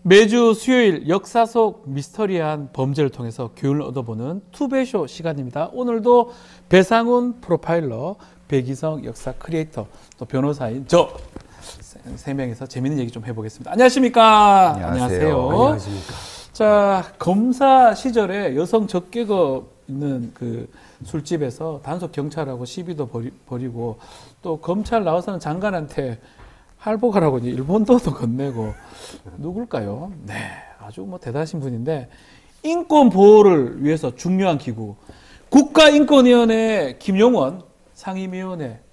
매주 수요일 역사 속 미스터리한 범죄를 통해서 교훈을 얻어보는 투베쇼 시간입니다. 오늘도 배상훈 프로파일러, 백이성 역사 크리에이터, 또 변호사인 저 세 명이서 재밌는 얘기 좀 해보겠습니다. 안녕하십니까? 안녕하세요. 안녕하십니까? 자, 검사 시절에 여성 적개거 있는 그 술집에서 단속 경찰하고 시비도 벌이고 또 검찰 나와서는 장관한테 할복하라고 이제 일본도도 건네고 누굴까요? 네, 아주 뭐 대단하신 분인데 인권 보호를 위해서 중요한 기구 국가인권위원회 김용원 상임위원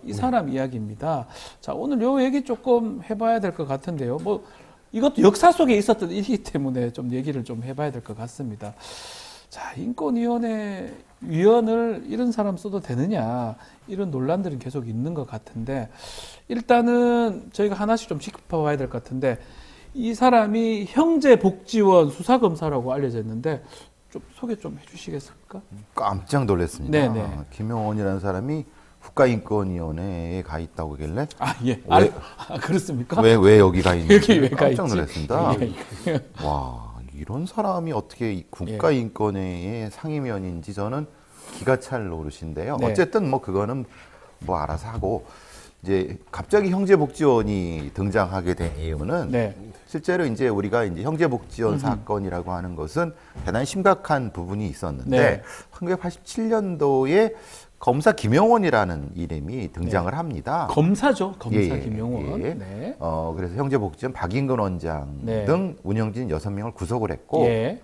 이 사람 이야기입니다. 자, 오늘 요 얘기 조금 해봐야 될 것 같은데요. 뭐 이것도 역사 속에 있었던 일이기 때문에 좀 얘기를 좀 해봐야 될 것 같습니다. 자, 인권위원회 위원을 이런 사람 써도 되느냐 이런 논란들은 계속 있는 것 같은데 일단은 저희가 하나씩 좀 짚어봐야 될 것 같은데 이 사람이 형제복지원 수사검사라고 알려져 있는데 좀 소개 좀 해주시겠습니까? 깜짝 놀랐습니다. 네네. 김용원이라는 사람이 국가인권위원회에 가 있다고 하길래 예. 그렇습니까? 왜 여기 가 있는지 여기 왜 가 깜짝 놀랐습니다. 예. 와, 이런 사람이 어떻게 이 국가인권회의 상임위원인지 저는 기가 찰 노릇인데요. 네. 어쨌든 뭐 그거는 뭐 알아서 하고 이제 갑자기 형제복지원이 등장하게 된 이유는 네. 실제로 이제 우리가 이제 형제복지원 사건이라고 하는 것은 대단히 심각한 부분이 있었는데 네. 1987년도에 검사 김용원이라는 이름이 등장을 합니다. 검사죠, 검사 김용원. 예. 네. 그래서 형제복지원 박인근 원장 네. 등 운영진 6명을 구속을 했고, 예.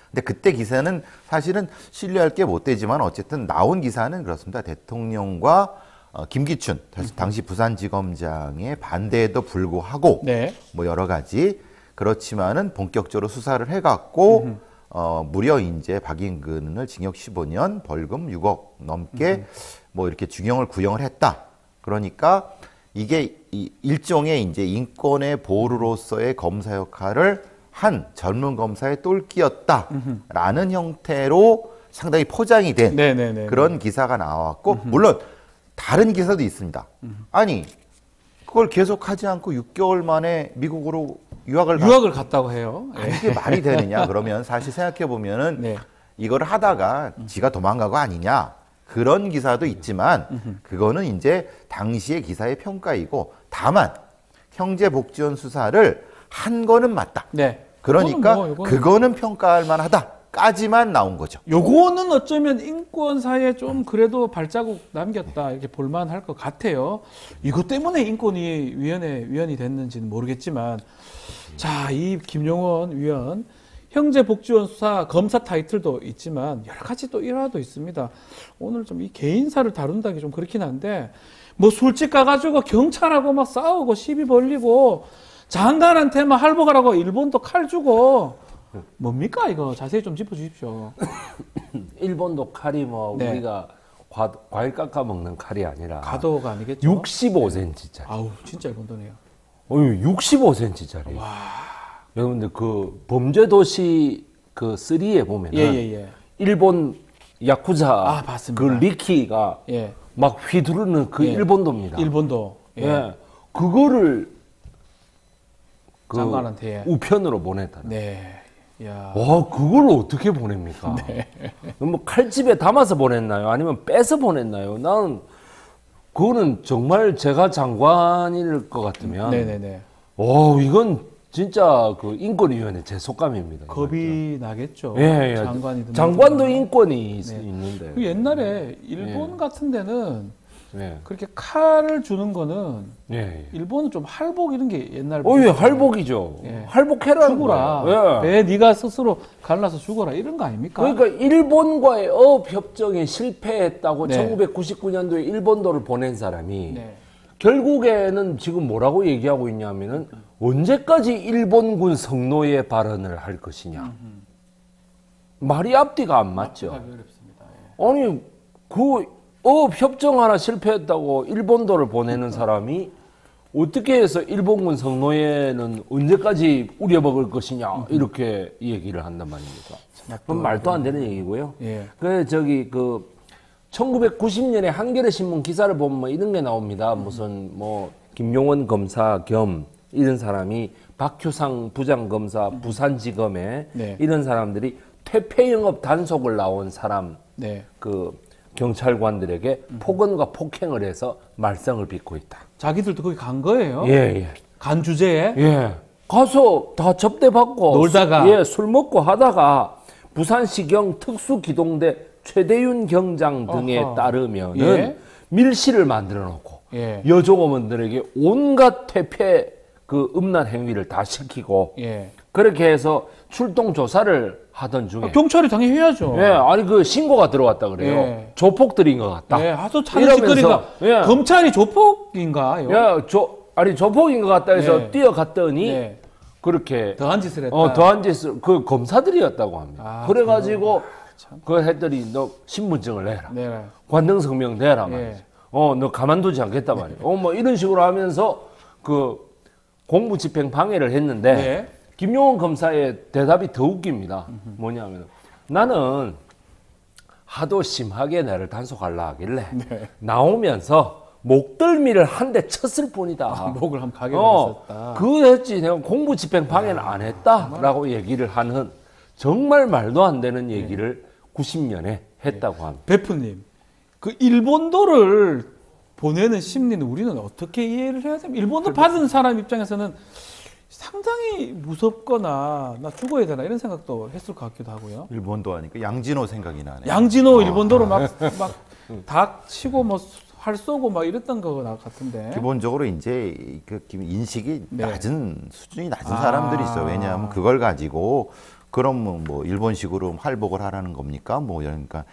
근데 그때 기사는 사실은 신뢰할 게 못 되지만 어쨌든 나온 기사는 그렇습니다. 대통령과 김기춘 당시 부산지검장의 반대에도 불구하고 네. 뭐 여러 가지 그렇지만은 본격적으로 수사를 해갖고 무려 이제 박인근을 징역 15년 벌금 6억 넘게 뭐 이렇게 중형을 구형을 했다. 그러니까 이게 일종의 이제 인권의 보루로서의 검사 역할을 한 젊은 검사의 똘끼였다라는 형태로 상당히 포장이 된 네네네. 그런 기사가 나왔고 물론 다른 기사도 있습니다. 아니 그걸 계속하지 않고 6개월 만에 미국으로 유학을 갔다고 해요. 아니, 이게 말이 되느냐 그러면 사실 생각해 보면은 네. 이걸 하다가 지가 도망가고 아니냐 그런 기사도 있지만 그거는 이제 당시의 기사의 평가이고 다만 형제복지원 수사를 한 거는 맞다. 네. 그러니까 요거는 그거는 평가할 만하다까지만 나온 거죠. 요거는 어쩌면 인권사에 좀 그래도 발자국 남겼다 이렇게 볼만할 것 같아요. 이것 때문에 인권위원회 위원이 됐는지는 모르겠지만 자, 이 김용원 위원 형제복지원 수사 검사 타이틀도 있지만 여러 가지 또 일화도 있습니다. 오늘 좀 이 개인사를 다룬다기 좀 그렇긴 한데 뭐 술집 가가지고 경찰하고 막 싸우고 시비 벌리고 장관한테 막 할복하라고 일본도 칼 주고 뭡니까 이거 자세히 좀 짚어주십시오. 일본도 칼이 뭐 네. 우리가 과일 깎아 먹는 칼이 아니라 가도가 아니겠죠? 65cm짜리. 아우 진짜 일본 돈이에요. 65cm짜리. 와. 여러분들 그 범죄도시 그 3에 보면은 예. 일본 야쿠자 봤습니다. 그 리키가 예. 막 휘두르는 그 예. 일본도입니다. 일본도. 예. 그거를 그 장관한테 우편으로 보냈다. 네. 야. 와, 그걸 어떻게 보냅니까? 네. 뭐 칼집에 담아서 보냈나요? 아니면 빼서 보냈나요? 나는 그거는 정말 제가 장관일 것 같으면 네네네. 이건 진짜 그 인권위원회 제 속감입니다. 겁이 나겠죠. 예. 장관도 인권이 있는데. 그 옛날에 일본 같은 데는 예. 그렇게 칼을 주는 거는 예. 일본은 좀 할복 이런 게 옛날 예, 할복이죠. 예. 할복해라. 죽어라. 예. 왜 네가 스스로 갈라서 죽어라 이런 거 아닙니까? 그러니까 일본과의 어협정에 실패했다고 네. 1999년도에 일본도를 보낸 사람이 네. 결국에는 지금 뭐라고 얘기하고 있냐면은 언제까지 일본군 성노예 발언을 할 것이냐. 말이 앞뒤가 안 맞죠. 어렵습니다. 예. 아니 그 협정 하나 실패했다고 일본도를 보내는 사람이 어떻게 해서 일본군 성노예는 언제까지 우려먹을 것이냐 이렇게 얘기를 한단 말입니다. 그럼 말도 안 되는 얘기고요. 예. 그 1990년에 한겨레 신문 기사를 보면 뭐 이런 게 나옵니다. 무슨 뭐 김용원 검사 겸 이런 사람이 박효상 부장검사 부산지검에 네. 이런 사람들이 퇴폐 영업 단속을 나온 사람 네. 그 경찰관들에게 폭언과 폭행을 해서 말썽을 빚고 있다. 자기들도 거기 간 거예요? 예. 간 주제에? 예. 가서 다 접대받고 놀다가? 술 먹고 하다가 부산시경 특수기동대 최대윤 경장 등에 어허. 따르면은 예. 밀실을 만들어 놓고 예. 여종업원들에게 온갖 퇴폐 그 음란 행위를 다 시키고 예. 그렇게 해서 출동 조사를 하던 중에 경찰이 당연히 해야죠. 예, 아니 그 신고가 들어왔다 그래요. 예. 조폭들인 것 같다. 예, 하도 차는 예. 검찰이 조폭인가요? 야, 조폭인 것 같다 해서 예. 뛰어갔더니 예. 그렇게 더한 짓을 했다. 더한 짓을 그 검사들이었다고 합니다. 아, 그래가지고 그걸 했더니 너 신분증을 내라. 네. 관등성명 내라 말이지. 예. 너 가만두지 않겠다 말이야. 뭐 이런 식으로 하면서 그 공무집행 방해를 했는데 네. 김용원 검사의 대답이 더 웃깁니다. 뭐냐면 나는 하도 심하게 나를 단속하려 하길래 네. 나오면서 목덜미를 한 대 쳤을 뿐이다. 목을 한번 가게 됐었다. 그거 했지. 내가 공무집행 방해는 안 했다라고 얘기를 하는 정말 말도 안 되는 얘기를 90년에 했다고 합니다. 베프님, 그 일본도를 보내는 심리는 우리는 어떻게 이해를 해야 됩니까? 일본도 받은 사람 입장에서는 상당히 무섭거나 나 죽어야 되나 이런 생각도 했을 것 같기도 하고요. 일본도 하니까 양진호 생각이 나네. 양진호 일본도로 막 닭 치고 뭐 활 쏘고 막 이랬던 거 같은데. 기본적으로 이제 그 인식이 네. 낮은 수준이 낮은 사람들이 있어요. 왜냐하면 그걸 가지고 그럼 뭐 일본식으로 활복을 하라는 겁니까? 뭐 그러니까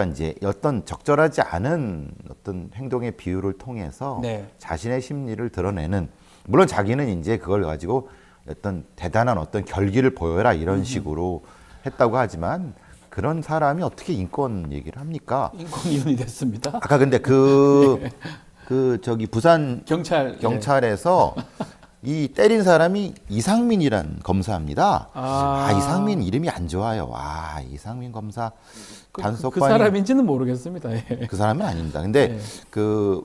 이제 어떤 적절하지 않은 어떤 행동의 비유를 통해서 네. 자신의 심리를 드러내는, 물론 자기는 이제 그걸 가지고 어떤 대단한 어떤 결기를 보여라 이런 식으로 했다고 하지만 그런 사람이 어떻게 인권 얘기를 합니까? 인권위원이 됐습니다. 아까 근데 저기 부산 경찰에서 이 때린 사람이 이상민이란 검사입니다. 이상민 이름이 안 좋아요. 이상민 검사 단속반이 그 사람인지는 모르겠습니다. 예. 그 사람은 아닙니다. 근데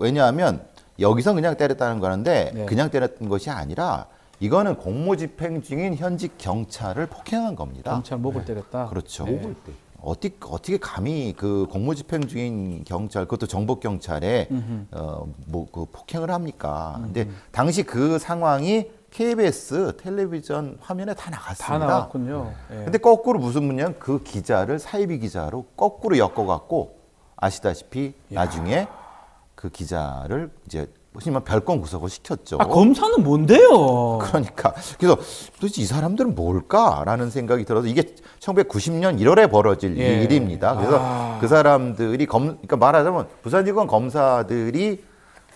왜냐하면 여기서 그냥 때렸다는 거는데 그냥 때렸던 것이 아니라 이거는 공무집행 중인 현직 경찰을 폭행한 겁니다. 경찰 목을 때렸다. 그렇죠. 네. 어떻게 감히 그 공무집행 중인 경찰, 그것도 정복 경찰에 그 폭행을 합니까? 근데 당시 그 상황이 KBS 텔레비전 화면에 다 나갔습니다. 다 나왔군요. 예. 근데 거꾸로 무슨 문제냐면 그 기자를 사이비 기자로 거꾸로 엮어갖고 아시다시피 나중에 그 기자를 이제 하지만 별건 구속을 시켰죠. 검사는 뭔데요? 그러니까 그래서 도대체 이 사람들은 뭘까라는 생각이 들어서 이게 1990년 1월에 벌어질 일입니다. 그래서 그 사람들이 그러니까 말하자면 부산지검 검사들이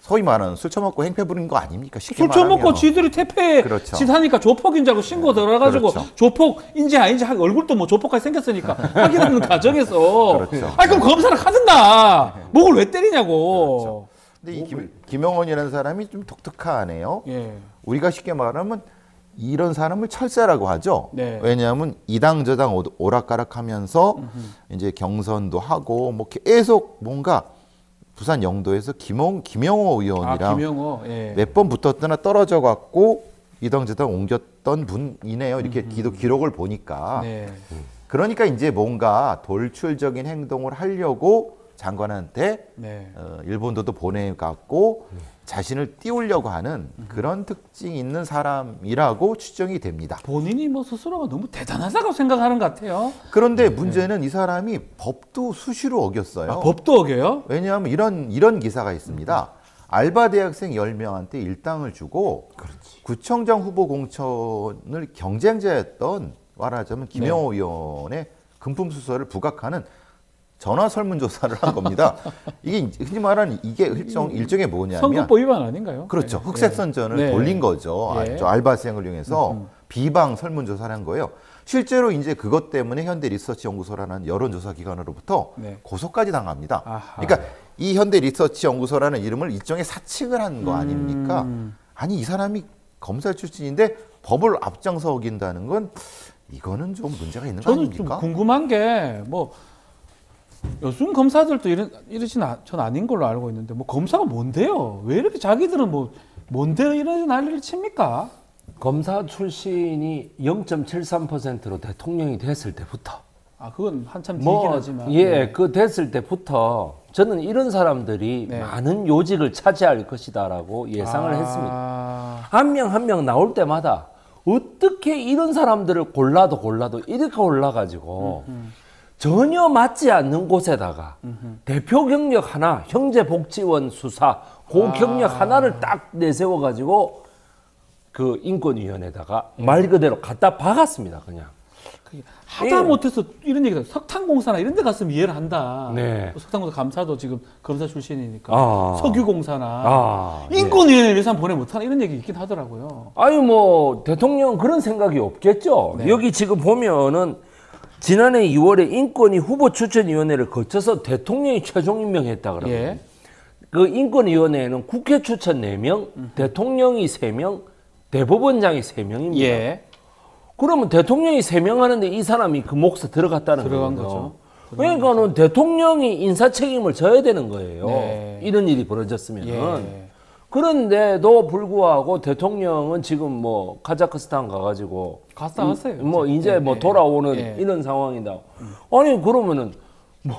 소위 말하는 술 처먹고 행패 부린 거 아닙니까? 쉽게 술 처먹고 말하면. 지들이 퇴폐 그렇죠. 짓하니까 조폭인 줄 알고 신고 들어가가지고 그렇죠. 조폭인지 아닌지 얼굴도 뭐 조폭까지 생겼으니까 확인하는 과정에서 그렇죠. 그럼 검사를 하든가 목을 왜 때리냐고. 근데 이 김영원이라는 사람이 좀 독특하네요. 예. 우리가 쉽게 말하면 이런 사람을 철새라고 하죠. 네. 왜냐하면 이당 저당 오락가락하면서 이제 경선도 하고 뭐 계속 뭔가 부산 영도에서 김영호 의원이랑 김영호. 예. 몇 번 붙었더나 떨어져 갖고 이당 저당 옮겼던 분이네요. 이렇게 기록을 보니까. 네. 그러니까 이제 뭔가 돌출적인 행동을 하려고 장관한테 네. 일본도도 보내갖고 자신을 띄우려고 하는 그런 특징이 있는 사람이라고 추정이 됩니다. 본인이 뭐 스스로가 너무 대단하다고 생각하는 것 같아요. 그런데 문제는 이 사람이 법도 수시로 어겼어요. 법도 어겨요? 왜냐하면 이런 기사가 있습니다. 알바 대학생 10명한테 일당을 주고 구청장 후보 공천을 경쟁자였던 말하자면 김영호 의원의 금품수수를 부각하는 전화 설문조사를 한 겁니다. 이게 흔히 말하는 이게 일종의 뭐냐면 선거법 위반 아닌가요? 그렇죠. 네. 흑색선전을 네. 돌린 거죠. 예. 저 알바생을 이용해서 비방 설문조사를 한 거예요. 실제로 이제 그것 때문에 현대리서치연구소라는 여론조사 기관으로부터 네. 고소까지 당합니다. 아하. 그러니까 이 현대리서치연구소라는 이름을 일종의 사칭을 한 거 아닙니까? 아니 이 사람이 검사 출신인데 법을 앞장서 어긴다는 건 이거는 좀 문제가 있는 거 저는 아닙니까? 좀 궁금한 게 뭐 요즘 검사들도 이러진 전 아닌 걸로 알고 있는데 뭐 검사가 뭔데요? 왜 이렇게 자기들은 뭐 뭔데 이런 난리를 칩니까? 검사 출신이 0.73%로 대통령이 됐을 때부터 아, 그건 한참 뒤긴 뭐 하지만. 예, 네. 그 됐을 때부터 저는 이런 사람들이 네. 많은 요직을 차지할 것이다라고 예상을 했습니다. 아, 한 명 한 명 나올 때마다 어떻게 이런 사람들을 골라도 이렇게 올라가지고 전혀 맞지 않는 곳에다가 대표 경력 하나, 형제복지원 수사, 그 경력 하나를 딱 내세워가지고 그 인권위원회에다가 말 그대로 갖다 박았습니다, 그냥. 그게 하다 예. 못해서 이런 얘기다. 석탄공사나 이런 데 갔으면 이해를 한다. 네. 석탄공사 감사도 지금 검사 출신이니까. 아. 석유공사나. 아, 예. 인권위원회 예산 보내 못하나 이런 얘기 있긴 하더라고요. 아니 뭐 대통령 그런 생각이 없겠죠. 네. 여기 지금 보면은 지난해 2월에 인권위 후보 추천위원회를 거쳐서 대통령이 최종 임명했다 그러거든요. 예. 그 인권위원회에는 국회 추천 4명, 대통령이 3명, 대법원장이 3명입니다. 예. 그러면 대통령이 3명 하는데 이 사람이 그 몫에 들어갔다는 들어간 거죠. 거죠. 그러니까는 대통령이 인사 책임을 져야 되는 거예요. 네. 이런 일이 벌어졌으면은. 예. 그런데도 불구하고 대통령은 지금 뭐 카자흐스탄 가가지고 갔다 왔어요. 뭐 이제 예, 뭐 예. 돌아오는 예. 이런 상황이다. 아니 그러면은 뭐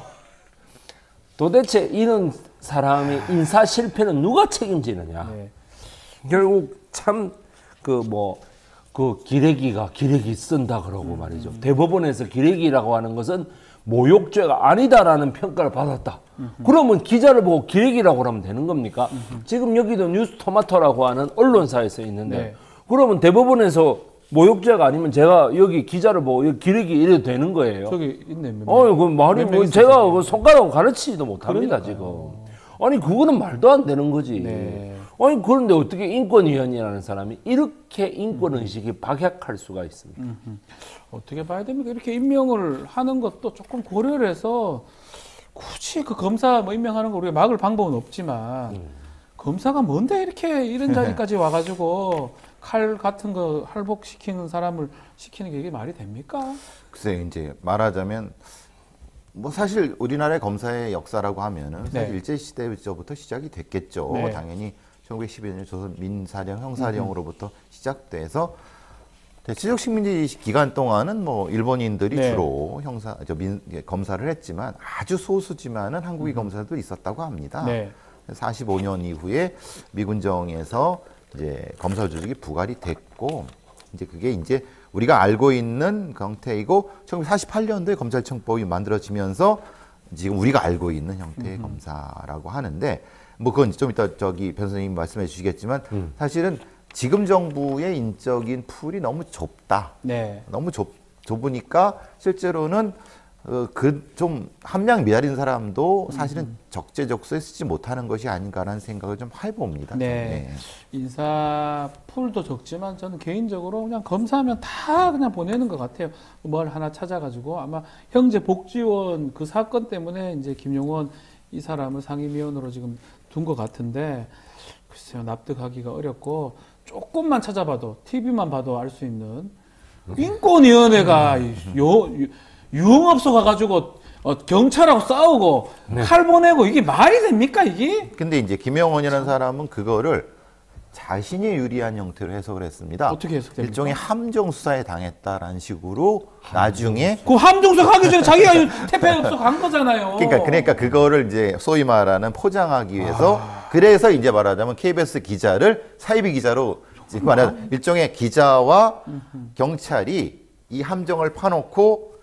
도대체 이런 사람이 인사 실패는 누가 책임지느냐? 네. 결국 참 그 기레기 쓴다 그러고 말이죠. 대법원에서 기레기라고 하는 것은 모욕죄가 아니다라는 평가를 받았다. 그러면 기자를 보고 기레기라고 하면 되는 겁니까? 지금 여기도 뉴스토마토라고 하는 언론사에서 있는데 네. 그러면 대법원에서 모욕죄가 아니면 제가 여기 기자를 보고 여기 기레기 이래도 되는 거예요. 저기 있네. 그 말이 몇 뭐 명 제가 있으세요? 그 손가락으로 가르치지도 못합니다 지금. 아니 그거는 말도 안 되는 거지. 네. 아니 그런데 어떻게 인권위원이라는 사람이 이렇게 인권 의식이 박약할 수가 있습니까? 어떻게 봐야 됩니까? 이렇게 임명을 하는 것도 조금 고려를 해서 굳이 그 검사 뭐 임명하는 거 우리가 막을 방법은 없지만 검사가 뭔데 이렇게 이런 자리까지 와가지고 칼 같은 거 할복시키는 사람을 시키는 게 이게 말이 됩니까? 글쎄 이제 말하자면 뭐 사실 우리나라의 검사의 역사라고 하면은 사실 네. 일제 시대부터 시작이 됐겠죠. 네. 당연히 1912년 조선 민사령 형사령으로부터 시작돼서 대체적 식민지 기간 동안은 뭐 일본인들이 네. 주로 검사를 했지만 아주 소수지만은 한국인 검사도 있었다고 합니다. 네. 45년 이후에 미군정에서 이제 검사 조직이 부활이 됐고 이제 그게 이제 우리가 알고 있는 형태이고 1948년도에 검찰청법이 만들어지면서 지금 우리가 알고 있는 형태의 검사라고 하는데 뭐 그건 좀 이따 저기 변 선생님 말씀해 주시겠지만 사실은 지금 정부의 인적인 풀이 너무 좁다. 네. 너무 좁으니까 실제로는 그 좀 함량 미달인 사람도 사실은 적재적소에 쓰지 못하는 것이 아닌가라는 생각을 좀 해봅니다. 네. 인사 풀도 적지만 저는 개인적으로 그냥 검사하면 다 그냥 보내는 것 같아요. 뭘 하나 찾아가지고 아마 형제복지원 그 사건 때문에 이제 김용원 이 사람을 상임위원으로 지금 둔 것 같은데 글쎄요 납득하기가 어렵고 조금만 찾아봐도 TV만 봐도 알 수 있는 인권위원회가 유흥업소 가가지고 경찰하고 싸우고 칼 보내고 이게 말이 됩니까 이게? 근데 이제 김영원이라는 사람은 그거를 자신이 유리한 형태로 해석을 했습니다. 어떻게 해석됩니까? 일종의 함정 수사에 당했다라는 식으로 나중에 그 함정석 하기 전에 자기가 퇴폐업소 간 거잖아요. 그러니까 그거를 이제 소위 말하는 포장하기 위해서 그래서 이제 말하자면 KBS 기자를 사이비 기자로 지금 말하는 일종의 기자와 경찰이 이 함정을 파놓고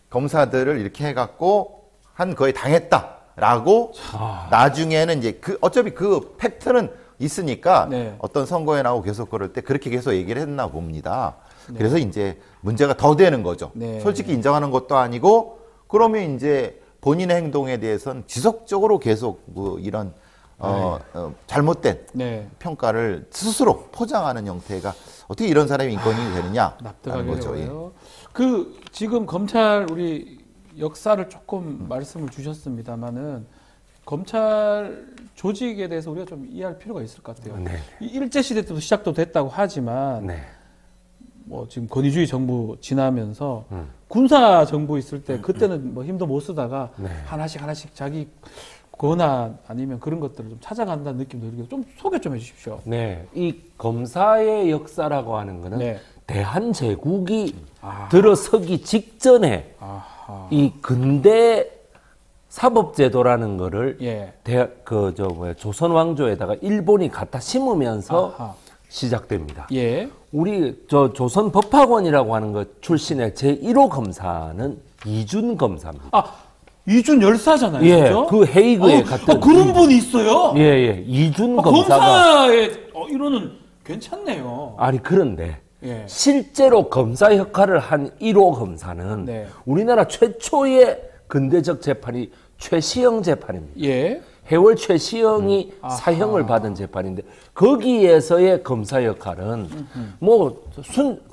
검사들을 이렇게 해갖고 한 거에 당했다라고 나중에는 이제 어차피 그 팩트는 있으니까 네. 어떤 선거에 나오고 계속 그럴 때 그렇게 계속 얘기를 했나 봅니다. 그래서 이제 문제가 더 되는 거죠. 네. 솔직히 인정하는 것도 아니고 그러면 이제 본인의 행동에 대해서는 지속적으로 계속 뭐 이런 잘못된 네. 평가를 스스로 포장하는 형태가 어떻게 이런 사람이 인권이 되느냐 납득하기 거죠. 어려워요. 그 지금 검찰 우리 역사를 조금 말씀을 주셨습니다만은 검찰 조직에 대해서 우리가 좀 이해할 필요가 있을 것 같아요. 네. 이 일제 시대 때도 시작도 됐다고 하지만 네. 뭐 지금 권위주의 정부 지나면서 군사 정부 있을 때 그때는 뭐 힘도 못 쓰다가 네. 하나씩 자기 권한 아니면 그런 것들을 좀 찾아간다는 느낌도 들고 좀 소개 좀 해주십시오. 네, 이 검사의 역사라고 하는 거는 네. 대한제국이 들어서기 직전에 아하. 이 근대 사법제도라는 거를 예. 조선 왕조에다가 일본이 갖다 심으면서 아하. 시작됩니다. 예. 우리 조선 법학원이라고 하는 것 출신의 제1호 검사는 이준 검사입니다. 아, 이준 열사잖아요. 예, 그죠? 그 헤이그에 갔던 그런 분이 있어요? 예, 예, 이준 검사가 검사의 이론은 괜찮네요. 아니 그런데 예. 실제로 검사 역할을 한 1호 검사는 네. 우리나라 최초의 근대적 재판이 최시영 재판입니다. 예. 해월 최시영이 사형을 받은 재판인데 거기에서의 검사 역할은 뭐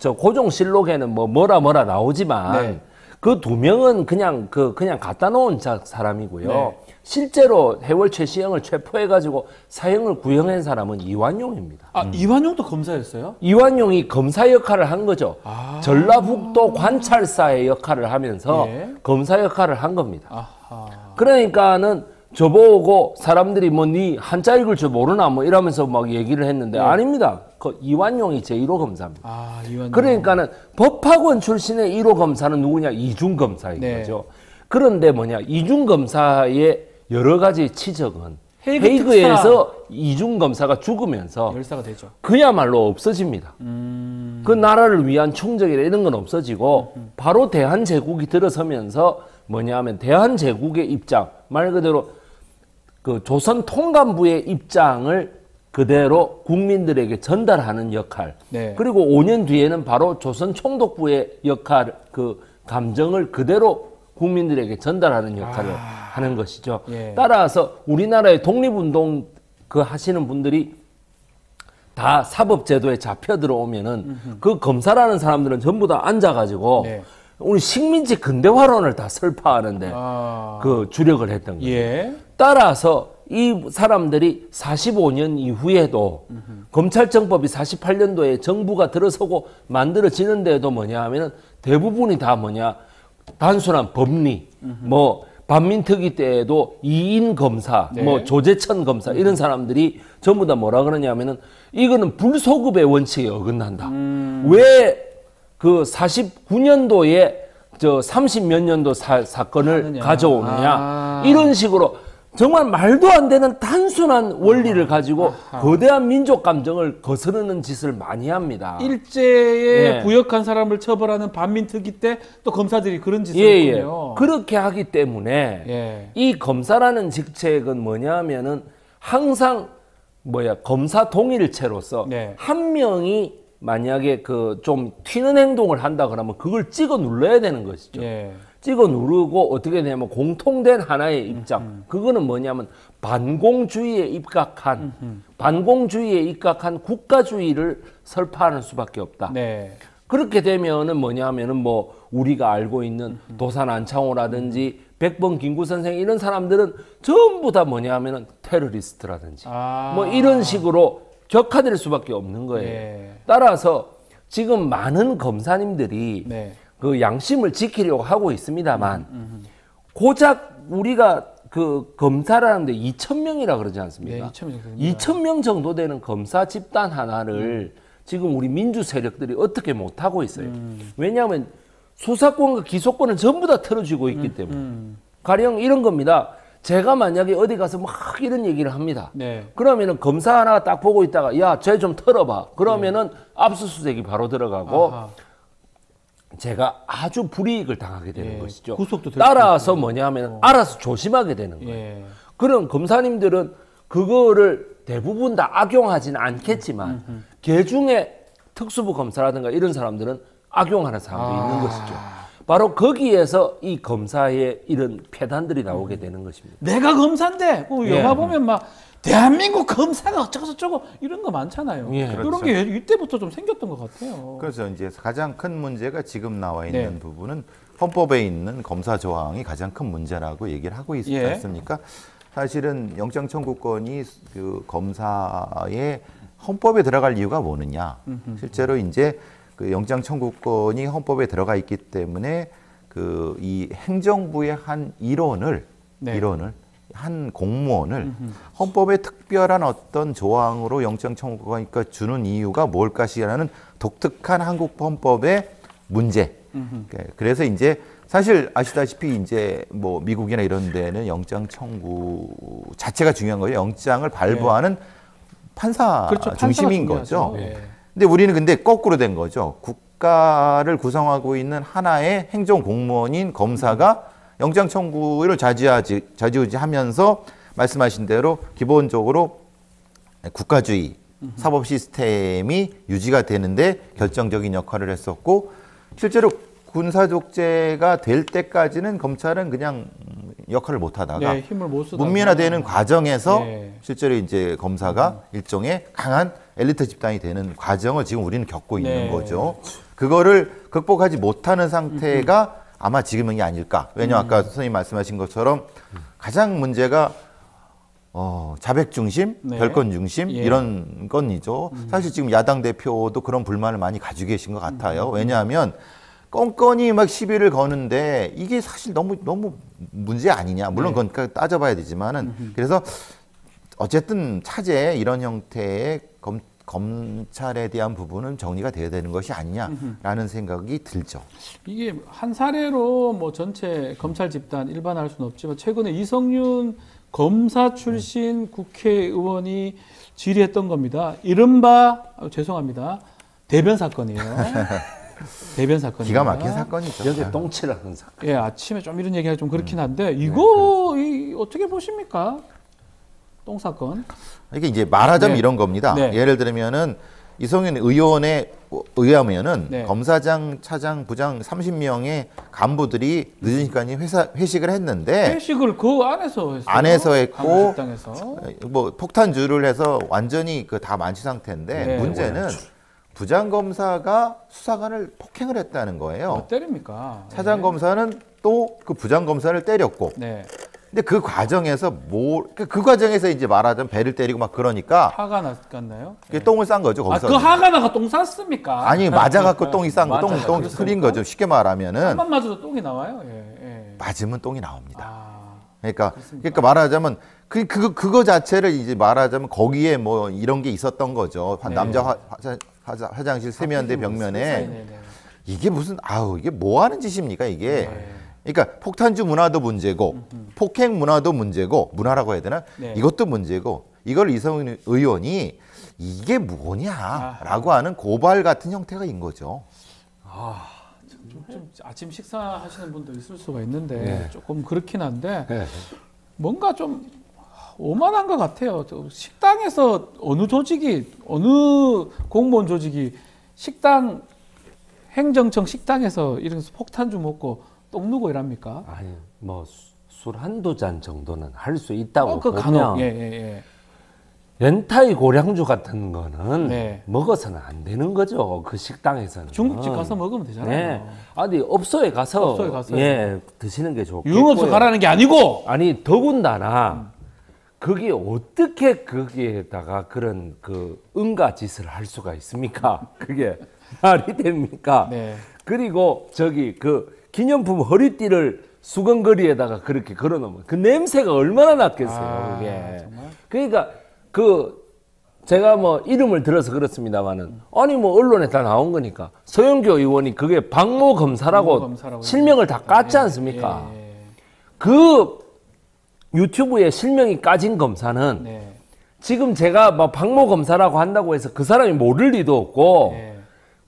고종실록에는 뭐라 나오지만 네. 그 두 명은 그냥 갖다 놓은 사람이고요. 네. 실제로 해월 최시영을 체포해 가지고 사형을 구형한 사람은 이완용입니다. 이완용도 검사였어요? 이완용이 검사 역할을 한 거죠. 전라북도 관찰사의 역할을 하면서 예. 검사 역할을 한 겁니다. 아하. 그러니까는 저보고 사람들이 뭐 니 한자 읽을 줄 모르나 뭐 이러면서 막 얘기를 했는데 아닙니다. 그 이완용이 제1호 검사입니다. 이완용. 그러니까는 법학원 출신의 1호 검사는 누구냐? 이준 검사인 네. 거죠. 그런데 이준 검사의 여러 가지 치적은 헤이그 헤이그에서 이준 검사가 죽으면서 열사가 되죠. 그야말로 없어집니다. 그 나라를 위한 충적이나 이런 건 없어지고 바로 대한제국이 들어서면서 뭐냐면 대한제국의 입장, 말 그대로 그 조선 통감부의 입장을 그대로 국민들에게 전달하는 역할. 네. 그리고 5년 뒤에는 바로 조선 총독부의 역할, 그 감정을 그대로 국민들에게 전달하는 역할을 하는 것이죠. 예. 따라서 우리나라의 독립운동 하시는 분들이 다 사법제도에 잡혀 들어오면은 그 검사라는 사람들은 전부 다 앉아가지고 네. 우리 식민지 근대화론을 다 설파하는데 그 주력을 했던 거예요. 예. 따라서 이 사람들이 45년 이후에도 검찰청법이 48년도에 정부가 들어서고 만들어지는데도 하면은 대부분이 다 단순한 법리, 반민특위 때에도 이인 검사, 네. 조재천 검사 이런 사람들이 전부 다 뭐라 그러냐면은 이거는 불소급의 원칙에 어긋난다. 왜 그 49년도에 30몇 년도 사건을 하느냐. 가져오느냐. 이런 식으로 정말 말도 안 되는 단순한 원리를 가지고 거대한 민족 감정을 거스르는 짓을 많이 합니다. 일제에 예. 부역한 사람을 처벌하는 반민특위 때 또 검사들이 그런 짓을 예. 했군요. 그렇게 하기 때문에 예. 이 검사라는 직책은 뭐냐면은 항상 검사 동일체로서 네. 한 명이 만약에 좀 튀는 행동을 한다 그러면 그걸 찍어 눌러야 되는 것이죠. 예. 찍어 누르고 어떻게 되냐면 공통된 하나의 입장. 그거는 뭐냐면 반공주의에 입각한 국가주의를 설파하는 수밖에 없다. 네. 그렇게 되면은 뭐냐면은 우리가 알고 있는 도산 안창호라든지 백번 김구 선생 이런 사람들은 전부 다 뭐냐면은 테러리스트라든지 이런 식으로 격화될 수밖에 없는 거예요. 예. 따라서 지금 많은 검사님들이 네. 그 양심을 지키려고 하고 있습니다만 고작 우리가 그 검사라는데 2,000명이라 그러지 않습니까? 네, 2,000명 됩니다. 2,000명 정도 되는 검사 집단 하나를 지금 우리 민주 세력들이 어떻게 못하고 있어요. 왜냐하면 수사권과 기소권은 전부 다 틀어지고 있기 때문에. 가령 이런 겁니다. 제가 만약에 어디 가서 막 이런 얘기를 합니다. 네. 그러면은 검사 하나가 딱 보고 있다가 야, 쟤 좀 털어봐. 그러면은 압수수색이 바로 들어가고 아하. 제가 아주 불이익을 당하게 되는 예. 것이죠. 구속도 될 따라서 수도 있고. 뭐냐면 알아서 조심하게 되는 거예요. 예. 그럼 검사님들은 그거를 대부분 다 악용하지는 않겠지만 개중에 특수부 검사라든가 이런 사람들은 악용하는 사람도 있는 것이죠. 바로 거기에서 이 검사의 이런 폐단들이 나오게 되는 것입니다. 내가 검사인데 그 예. 영화 보면 막 대한민국 검사가 어쩌고 저쩌고 이런 거 많잖아요. 예. 이런 그렇죠. 게 이때부터 좀 생겼던 것 같아요. 그래서 이제 가장 큰 문제가 지금 나와 있는 네. 부분은 헌법에 있는 검사 조항이 가장 큰 문제라고 얘기를 하고 있지 예. 않습니까? 사실은 영장 청구권이 그 검사의 헌법에 들어갈 이유가 뭐느냐? 실제로 이제 그 영장 청구권이 헌법에 들어가 있기 때문에 그 이 행정부의 한 일원을 한 공무원을 헌법의 특별한 어떤 조항으로 영장 청구가 그러니까 주는 이유가 뭘까시라는 독특한 한국 헌법의 문제. 그래서 이제 사실 아시다시피 이제 뭐 미국이나 이런 데는 영장 청구 자체가 중요한 거예요. 영장을 발부하는 판사 그렇죠. 중심인 판사가 거죠. 중요하죠. 예. 근데 우리는 근데 거꾸로 된 거죠. 국가를 구성하고 있는 하나의 행정 공무원인 검사가 영장 청구를 좌지우지하면서 말씀하신 대로 기본적으로 국가주의 사법 시스템이 유지가 되는데 결정적인 역할을 했었고 실제로 군사 독재가 될 때까지는 검찰은 그냥 역할을 못 하다가 네, 힘을 못 쓰다가 문민화되는 과정에서 네. 실제로 이제 검사가 일종의 강한 엘리트 집단이 되는 과정을 지금 우리는 겪고 있는 네. 거죠. 그거를 극복하지 못하는 상태가 아마 지금이 아닐까. 왜냐하면 아까 선생님 말씀하신 것처럼 가장 문제가 자백 중심, 네. 별건 중심 예. 이런 건이죠. 사실 지금 야당 대표도 그런 불만을 많이 가지고 계신 것 같아요. 왜냐하면 껌껌이 막 시비를 거는데 이게 사실 너무 문제 아니냐. 물론 네. 그건 따져봐야 되지만은 그래서 어쨌든 차제 이런 형태의 검찰에 대한 부분은 정리가 돼야 되는 것이 아니냐라는 생각이 들죠. 이게 한 사례로 뭐 전체 검찰 집단 일반화할 수는 없지만 최근에 이성윤 검사 출신 국회의원이 질의했던 겁니다. 이른바 죄송합니다. 대변 사건이에요. 대변 사건입니다. 기가 막힌 사건이죠. 여기 똥칠하는 사건. 예, 아침에 좀 이런 얘기가 좀 그렇긴 한데 이거 어떻게 보십니까? 똥 사건. 이게 이제 말하자면 네. 이런 겁니다. 네. 예를 들면은 이성윤 의원에 의하면은 네. 검사장, 차장, 부장 30명의 간부들이 늦은 시간에 회식을 했는데 회식을 그 안에서 했어요. 안에서 했고 식당에서. 뭐 폭탄주를 해서 완전히 그 다 만취 상태인데 네. 문제는 부장 검사가 수사관을 폭행을 했다는 거예요. 뭐 때립니까? 차장 검사는 또 그 부장 검사를 때렸고 네. 근데 그 과정에서 그 과정에서 이제 말하자면 배를 때리고 막 그러니까 화가 났나요? 그게 똥을 싼 거죠 아, 거기서. 그 화가나가 똥 쌌습니까? 아니 맞아갖고 똥이 싼 거, 맞아요. 똥 흐린 거죠. 쉽게 말하면은 한번 맞아도 똥이 나와요. 예. 맞으면 똥이 나옵니다. 아, 그러니까 말하자면 그거 자체를 이제 말하자면 거기에 뭐 이런 게 있었던 거죠. 네. 남자 화장실 세면대 벽면에 네네. 이게 무슨 이게 뭐 하는 짓입니까 이게. 네. 그러니까 폭탄주 문화도 문제고 폭행 문화도 문제고 문화라고 해야 되나? 네. 이것도 문제고 이걸 이성윤 의원이 이게 뭐냐라고 하는 고발 같은 형태가 인 거죠. 좀 아침 식사하시는 분도 있을 수가 있는데 네. 조금 그렇긴 한데 네. 뭔가 좀 오만한 것 같아요. 식당에서 어느 공무원 조직이 식당 행정청 식당에서 이런 폭탄주 먹고 똥 누고 이랍니까? 아니 뭐 술 한두 잔 정도는 할 수 있다고 그 간혹 보면 예. 렌타이 고량주 같은 거는 네. 먹어서는 안 되는 거죠. 그 식당에서는. 중국집 가서 먹으면 되잖아요. 네. 아니 업소에 가서 예 드시는 게 좋겠고요. 유흥업소 가라는 게 아니고 아니 더군다나 그게 어떻게 거기에다가 그런 그 응가 짓을 할 수가 있습니까? 그게 말이 됩니까? 네. 그리고 저기 그 기념품 허리띠를 수건거리에다가 그렇게 걸어놓으면 그 냄새가 얼마나 났겠어요. 그게. 정말? 그러니까 제가 뭐 이름을 들어서 그렇습니다만은 아니 뭐 언론에 다 나온 거니까 서영교 의원이 그게 박모 검사라고 실명을 다 깠지 않습니까? 예. 그 유튜브에 실명이 까진 검사는 네. 지금 제가 막 박모 검사라고 한다고 해서 그 사람이 모를 리도 없고 네.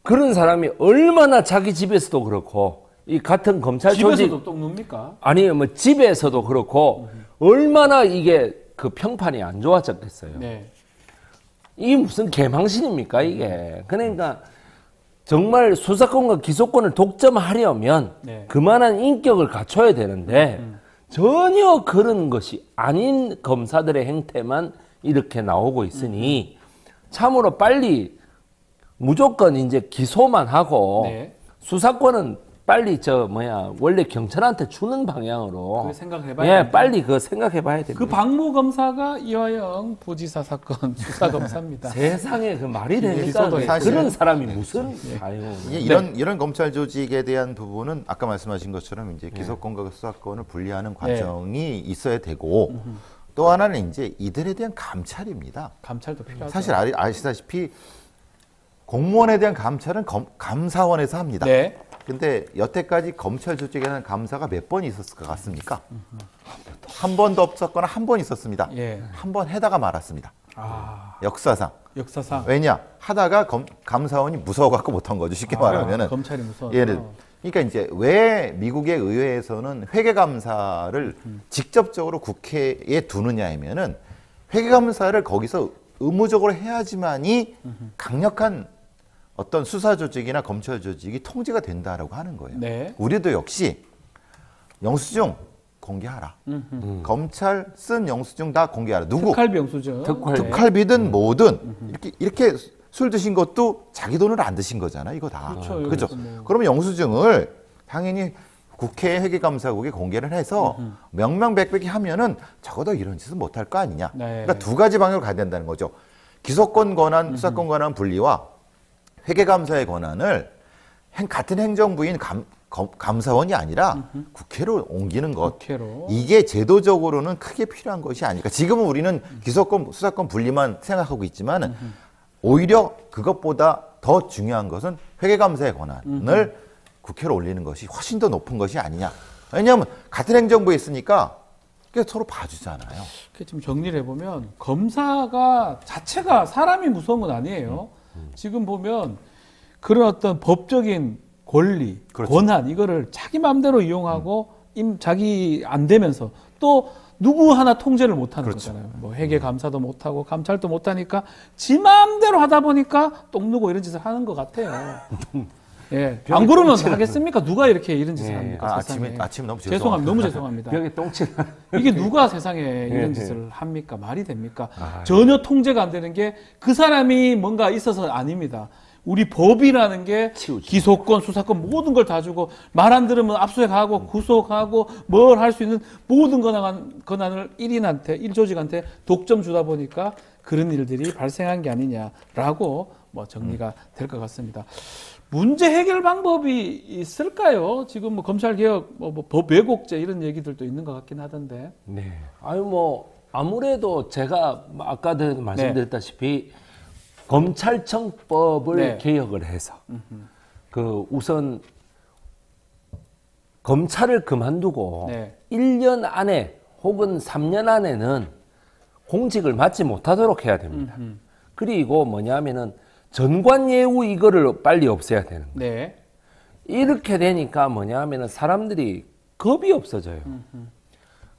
그런 사람이 얼마나 자기 집에서도 그렇고 이 같은 검찰 조직 집에서도 똥 눕니까? 아니 뭐 집에서도 그렇고 얼마나 이게 그 평판이 안 좋아졌겠어요. 네. 이게 무슨 개망신입니까 이게. 그러니까 정말 수사권과 기소권을 독점하려면 네. 그만한 인격을 갖춰야 되는데 전혀 그런 것이 아닌 검사들의 행태만 이렇게 나오고 있으니 참으로 빨리 무조건 이제 기소만 하고 네. 수사권은 빨리 원래 경찰한테 주는 방향으로 그거 생각해봐야 예, 됩니다. 빨리 그거 생각해봐야 됩니다. 그 박모 검사가 이화영 부지사 사건 수사 검사입니다. 세상에 그 말이 됩니까? 에피소드가 사실- 그런 사람이 무슨 아유. 이런 검찰 조직에 대한 부분은 아까 말씀하신 것처럼 이제 기소권과 수사권을 분리하는 과정이 있어야 되고 또 하나는 이제 이들에 대한 감찰입니다. 감찰도 필요하죠. 사실 아시다시피 공무원에 대한 감찰은 감사원에서 합니다. 네. 근데 여태까지 검찰 조직에 대한 감사가 몇 번 있었을 것 같습니까? 한 번도 없었거나 한 번 있었습니다. 예. 한 번 해다가 말았습니다. 아, 역사상. 역사상. 왜냐? 하다가 감사원이 무서워갖고 못한 거죠. 쉽게 말하면은. 검찰이 무서워. 그러니까 이제 왜 미국의 의회에서는 회계감사를 직접적으로 국회에 두느냐 하면은 회계감사를 거기서 의무적으로 해야지만이 강력한 어떤 수사 조직이나 검찰 조직이 통제가 된다라고 하는 거예요. 네. 우리도 역시 영수증 공개하라. 검찰 쓴 영수증 다 공개하라. 누구? 특활비 영수증. 특활비든 뭐든 이렇게 술 드신 것도 자기 돈을 안 드신 거잖아. 이거 다. 그렇죠. 그렇죠. 뭐. 그러면 영수증을 당연히 국회 회계감사국에 공개를 해서 명명백백히 하면은 적어도 이런 짓은 못할 거 아니냐. 네. 그러니까 두 가지 방향으로 가야 된다는 거죠. 기소권 권한, 수사권 권한 분리와 회계감사의 권한을 같은 행정부인 감사원이 아니라 국회로 옮기는 것. 국회로. 이게 제도적으로는 크게 필요한 것이 아닐까. 지금은 우리는 기소권, 수사권 분리만 생각하고 있지만 오히려 그것보다 더 중요한 것은 회계감사의 권한을 국회로 올리는 것이 훨씬 더 높은 것이 아니냐. 왜냐하면 같은 행정부에 있으니까 서로 봐주잖아요. 지금 정리를 해보면 검사가 자체가 사람이 무서운 건 아니에요. 지금 보면 그런 어떤 법적인 권리, 그렇죠. 권한 이거를 자기 마음대로 이용하고 자기 안 되면서 또 누구 하나 통제를 못하는 그렇죠. 거잖아요. 뭐 회계 감사도 못하고 감찰도 못하니까 지 마음대로 하다 보니까 똥 누고 이런 짓을 하는 것 같아요. 예, 안 그러면 하겠습니까? 누가 이렇게 이런 짓을 합니까? 세상에. 아침에 너무 죄송합니다. 너무 죄송합니다. 벽에 똥칠. 이게 누가 세상에 이런 짓을 합니까? 말이 됩니까? 전혀 통제가 안 되는 게 그 사람이 뭔가 있어서 아닙니다. 우리 법이라는 게 치우치고. 기소권, 수사권 모든 걸 다 주고 말 안 들으면 압수수색하고 구속하고 뭘 할 수 있는 모든 권한을 1조직한테 독점 주다 보니까 그런 일들이 발생한 게 아니냐라고 뭐 정리가 될 것 같습니다. 문제 해결 방법이 있을까요? 지금 뭐 검찰 개혁, 법 왜곡죄 이런 얘기들도 있는 것 같긴 하던데. 네. 아유 아무래도 제가 아까도 말씀드렸다시피 검찰청법을 네. 개혁을 해서 우선 검찰을 그만두고 네. 1년 안에 혹은 3년 안에는 공직을 맡지 못하도록 해야 됩니다. 그리고 뭐냐면은 전관예우 이거를 빨리 없애야 되는 거예요. 네. 이렇게 되니까 뭐냐면은 사람들이 겁이 없어져요.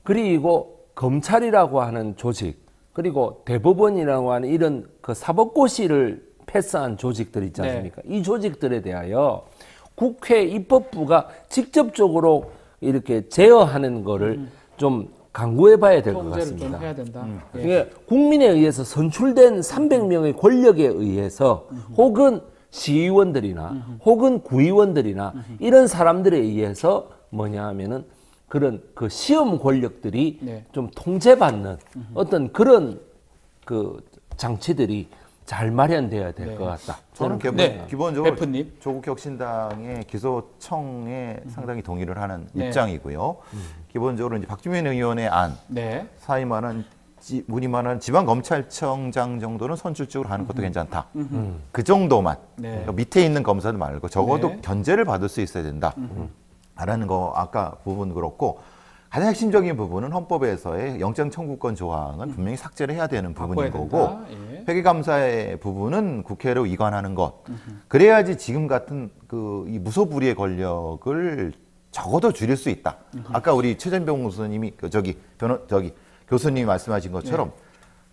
그리고 검찰이라고 하는 조직, 그리고 대법원이라고 하는 이런 그 사법고시를 패스한 조직들 있지 않습니까? 이 조직들에 대하여 국회 입법부가 직접적으로 이렇게 제어하는 거를 좀 강구해 봐야 될 것 통제를 같습니다. 좀 해야 된다. 예. 이게 국민에 의해서 선출된 300명의 권력에 의해서 혹은 시의원들이나 혹은 구의원들이나 이런 사람들에 의해서 뭐냐 하면은 그런 그 시험 권력들이 네. 좀 통제받는 어떤 그런 그 장치들이 잘 마련돼야 될 것 같다. 저는 네. 기본적으로 대표님. 조국혁신당의 기소청에 상당히 동의를 하는 네. 입장이고요. 기본적으로 이제 박주민 의원의 안, 네. 무늬만한 지방검찰청장 정도는 선출직으로 하는 것도 괜찮다. 그 정도만. 네. 그러니까 밑에 있는 검사들 말고 적어도 네. 견제를 받을 수 있어야 된다. 라는 거 아까 부분 그렇고 가장 핵심적인 부분은 헌법에서의 영장 청구권 조항은 분명히 삭제를 해야 되는 부분인 바꿔야 거고 된다. 예. 회계감사의 부분은 국회로 이관하는 것. 그래야지 지금 같은 이 무소불위의 권력을 적어도 줄일 수 있다. 아까 우리 최전병 교수님이 교수님이 말씀하신 것처럼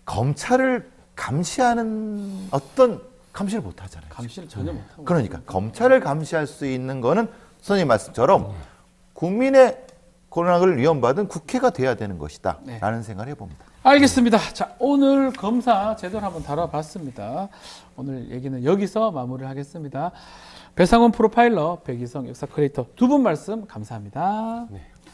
검찰을 감시하는 어떤 감시를 못 하잖아요. 감시를 전혀 못하고. 그러니까 검찰을 감시할 수 있는 거는 선생님 말씀처럼 국민의 권한을 위헌받은 국회가 돼야 되는 것이다. 네. 라는 생각을 해봅니다. 알겠습니다. 자, 오늘 검사 제대로 한번 다뤄봤습니다. 오늘 얘기는 여기서 마무리를 하겠습니다. 배상훈 프로파일러, 백이성 역사 크리에이터 두 분 말씀 감사합니다. 네.